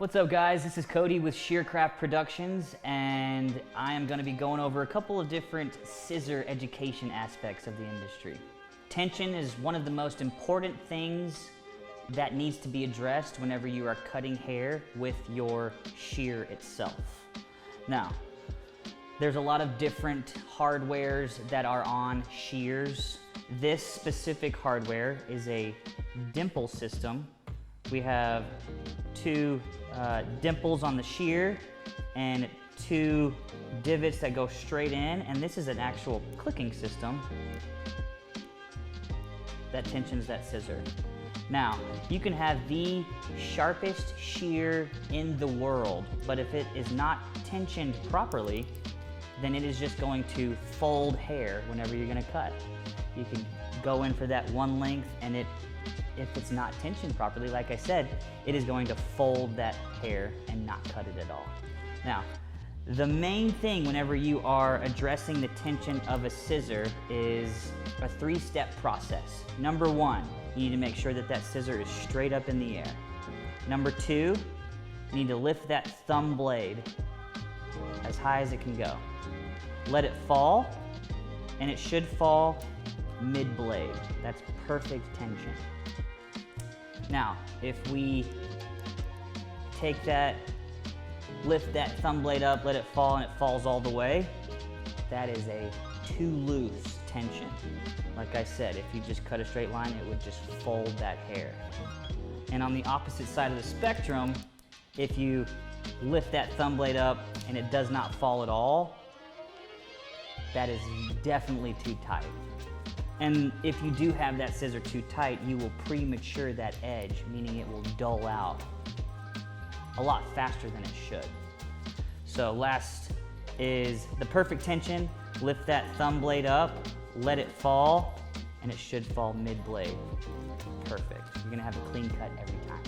What's up guys, this is Cody with Shear Productions, and I am going to be going over a couple of different scissor education aspects of the industry. Tension is one of the most important things that needs to be addressed whenever you are cutting hair with your shear itself. Now, there's a lot of different hardwares that are on shears. This specific hardware is a dimple system. We have two dimples on the shear and two divots that go straight in, and this is an actual clicking system that tensions that scissor. Now, you can have the sharpest shear in the world, but if it is not tensioned properly, then it is just going to fold hair whenever you're gonna cut. You can go in for that one length, and if it's not tensioned properly, like I said, it is going to fold that hair and not cut it at all. Now, the main thing whenever you are addressing the tension of a scissor is a three-step process. Number one, you need to make sure that that scissor is straight up in the air. Number two, you need to lift that thumb blade as high as it can go. Let it fall, and it should fall mid-blade. That's perfect tension. Now, if we take that, lift that thumb blade up, let it fall, and it falls all the way, that is a too loose tension. Like I said, if you just cut a straight line, it would just fold that hair. And on the opposite side of the spectrum, if you lift that thumb blade up and it does not fall at all, that is definitely too tight. And if you do have that scissor too tight, you will premature that edge, meaning it will dull out a lot faster than it should. So last is the perfect tension. Lift that thumb blade up, let it fall, and it should fall mid-blade. Perfect. You're gonna have a clean cut every time.